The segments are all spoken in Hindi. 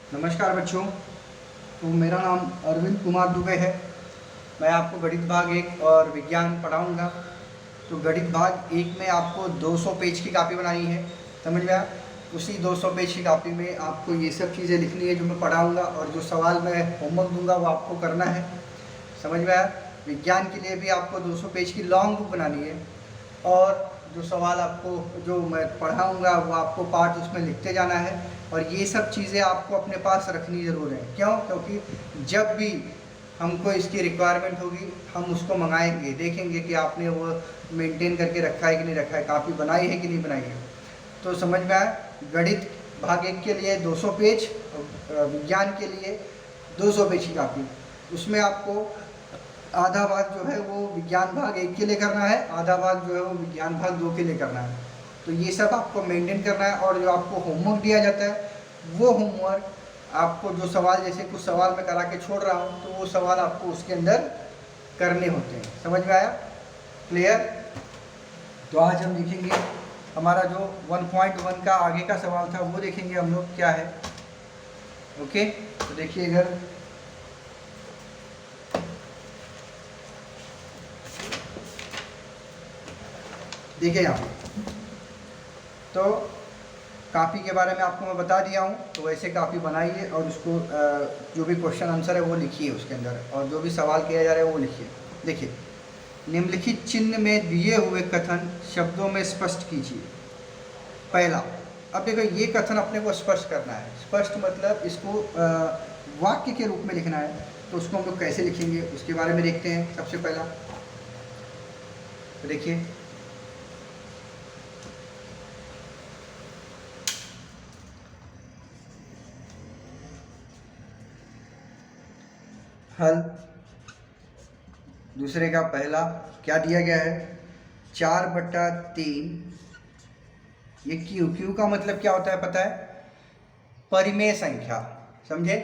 नमस्कार बच्चों। तो मेरा नाम अरविंद कुमार दुबे है। मैं आपको गणित भाग 1 और विज्ञान पढ़ाऊंगा। तो गणित भाग 1 में आपको 200 पेज की कापी बनानी है, समझ में आया। उसी 200 पेज की कापी में आपको ये सब चीज़ें लिखनी है जो मैं पढ़ाऊंगा, और जो सवाल मैं होमवर्क दूंगा वो आपको करना है, समझ में आया। विज्ञान के लिए भी आपको 200 पेज की लॉन्ग बुक बनानी है, और जो सवाल आपको जो मैं पढ़ाऊंगा वो आपको पार्ट उसमें लिखते जाना है। और ये सब चीज़ें आपको अपने पास रखनी ज़रूर है। क्यों? क्योंकि जब भी हमको इसकी रिक्वायरमेंट होगी हम उसको मंगाएंगे, देखेंगे कि आपने वो मेंटेन करके रखा है कि नहीं रखा है, काफ़ी बनाई है कि नहीं बनाई है। तो समझ में आया। गणित भाग 1 के लिए 200 पेज, विज्ञान के लिए 200 पेज की कापी। उसमें आपको आधा भाग जो है वो विज्ञान भाग 1 के लिए करना है, आधा भाग जो है वो विज्ञान भाग 2 के लिए करना है। तो ये सब आपको मेंटेन करना है। और जो आपको होमवर्क दिया जाता है वो होमवर्क आपको, जो सवाल जैसे कुछ सवाल मैं करा के छोड़ रहा हूँ तो वो सवाल आपको उसके अंदर करने होते हैं, समझ में आया? क्लियर? तो आज हम लिखेंगे हमारा जो 1.1 का आगे का सवाल था वो देखेंगे हम लोग क्या है। ओके, तो देखिए इधर देखिए यहाँ पे तो कापी के बारे में आपको मैं बता दिया हूँ। तो वैसे कापी बनाइए और उसको जो भी क्वेश्चन आंसर है वो लिखिए उसके अंदर, और जो भी सवाल किया जा रहा है वो लिखिए। देखिए, निम्नलिखित चिन्ह में दिए हुए कथन शब्दों में स्पष्ट कीजिए। पहला, अब देखो ये कथन अपने को स्पष्ट करना है। स्पष्ट मतलब इसको वाक्य के रूप में लिखना है। तो उसको हम लोग कैसे लिखेंगे उसके बारे में देखते हैं। सबसे पहला तो देखिए, हल दूसरे का पहला क्या दिया गया है, 4/3। ये क्यू का मतलब क्या होता है पता है? परिमेय संख्या, समझे?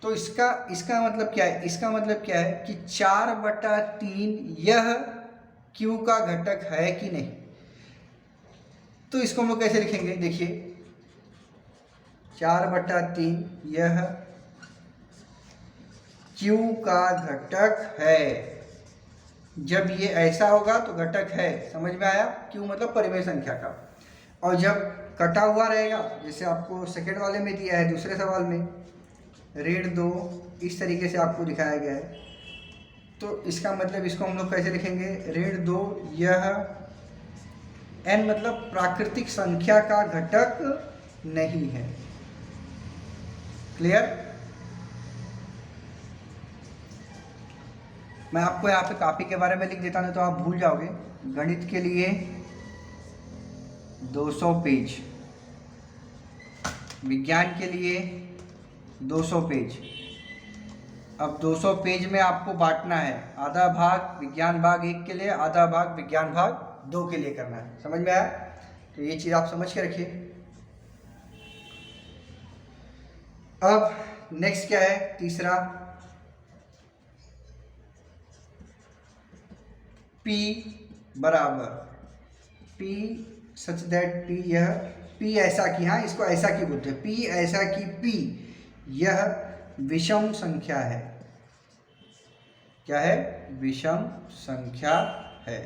तो इसका मतलब क्या है? इसका मतलब क्या है कि 4/3 यह क्यू का घटक है कि नहीं। तो इसको हम लोग कैसे लिखेंगे? देखिए, 4/3 यह क्यू का घटक है। जब ये ऐसा होगा तो घटक है, समझ में आया? क्यू मतलब परिमेय संख्या का। और जब कटा हुआ रहेगा, जैसे आपको सेकंड वाले में दिया है, दूसरे सवाल में 2 इस तरीके से आपको दिखाया गया है। तो इसका मतलब इसको हम लोग कैसे लिखेंगे? 2 यह n मतलब प्राकृतिक संख्या का घटक नहीं है। क्लियर? मैं आपको यहाँ पे कॉपी के बारे में लिख देता हूँ तो आप भूल जाओगे। गणित के लिए 200 पेज, विज्ञान के लिए 200 पेज। अब 200 पेज में आपको बांटना है, आधा भाग विज्ञान भाग 1 के लिए, आधा भाग विज्ञान भाग 2 के लिए करना है। समझ में आया? तो ये चीज़ आप समझ के रखिए। अब नेक्स्ट क्या है? तीसरा, P बराबर P सच दैट P, यह P ऐसा कि, हाँ इसको ऐसा की बोलते हैं, P ऐसा कि P यह विषम संख्या है। क्या है? विषम संख्या है।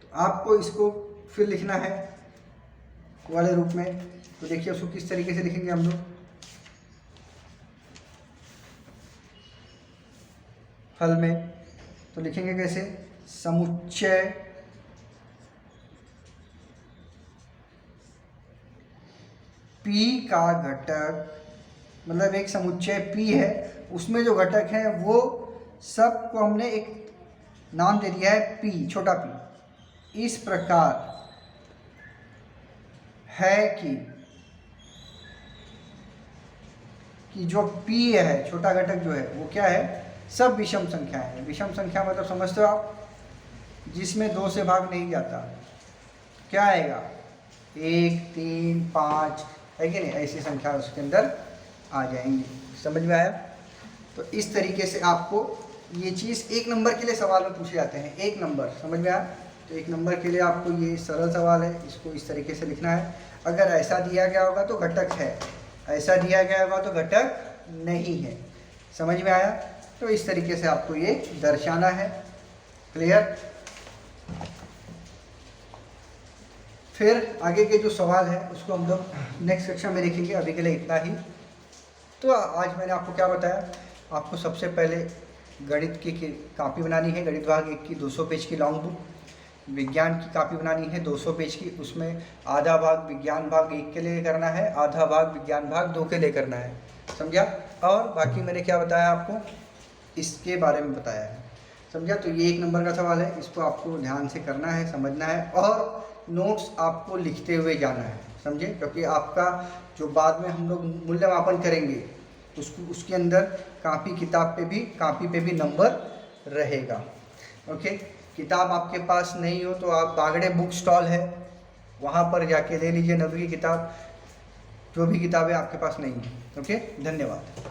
तो आपको इसको फिर लिखना है वाले रूप में। तो देखिए उसको किस तरीके से लिखेंगे हम लोग। हल में तो लिखेंगे कैसे? समुच्चय P का घटक, मतलब एक समुच्चय P है, उसमें जो घटक हैं वो सब को हमने एक नाम दे दिया है P, छोटा p। इस प्रकार है कि जो P है, छोटा घटक जो है वो क्या है? सब विषम संख्या है। विषम संख्या मतलब समझते हो आप? जिसमें 2 से भाग नहीं जाता। क्या आएगा? 1, 3, 5 है कि नहीं? ऐसी संख्या उसके अंदर आ जाएंगी। समझ में आया? तो इस तरीके से आपको ये चीज़ 1 नंबर के लिए सवाल में पूछे जाते हैं। 1 नंबर, समझ में आया? तो 1 नंबर के लिए आपको ये सरल सवाल है, इसको इस तरीके से लिखना है। अगर ऐसा दिया गया होगा तो घटक है, ऐसा दिया गया होगा तो घटक नहीं है। समझ में आया? तो इस तरीके से आपको ये दर्शाना है। क्लियर? फिर आगे के जो सवाल है उसको हम लोग नेक्स्ट कक्षा में देखेंगे। अभी के लिए इतना ही। तो आज मैंने आपको क्या बताया, आपको सबसे पहले गणित की कापी बनानी है, गणित भाग 1 की 200 पेज की लॉन्ग बुक। विज्ञान की कापी बनानी है 200 पेज की, उसमें आधा भाग विज्ञान भाग 1 के लिए करना है, आधा भाग विज्ञान भाग 2 के लिए करना है। समझा? और बाकी मैंने क्या बताया आपको, इसके बारे में बताया है। समझा? तो ये 1 नंबर का सवाल है, इसको आपको ध्यान से करना है, समझना है और नोट्स आपको लिखते हुए जाना है। समझे? क्योंकि आपका जो बाद में हम लोग मूल्यमापन करेंगे उसके अंदर कापी पे भी नंबर रहेगा। ओके? किताब आपके पास नहीं हो तो आप बागड़े बुक स्टॉल है, वहाँ पर जाके ले लीजिए 9वीं की किताब, जो भी किताबें आपके पास नहीं है। ओके? धन्यवाद।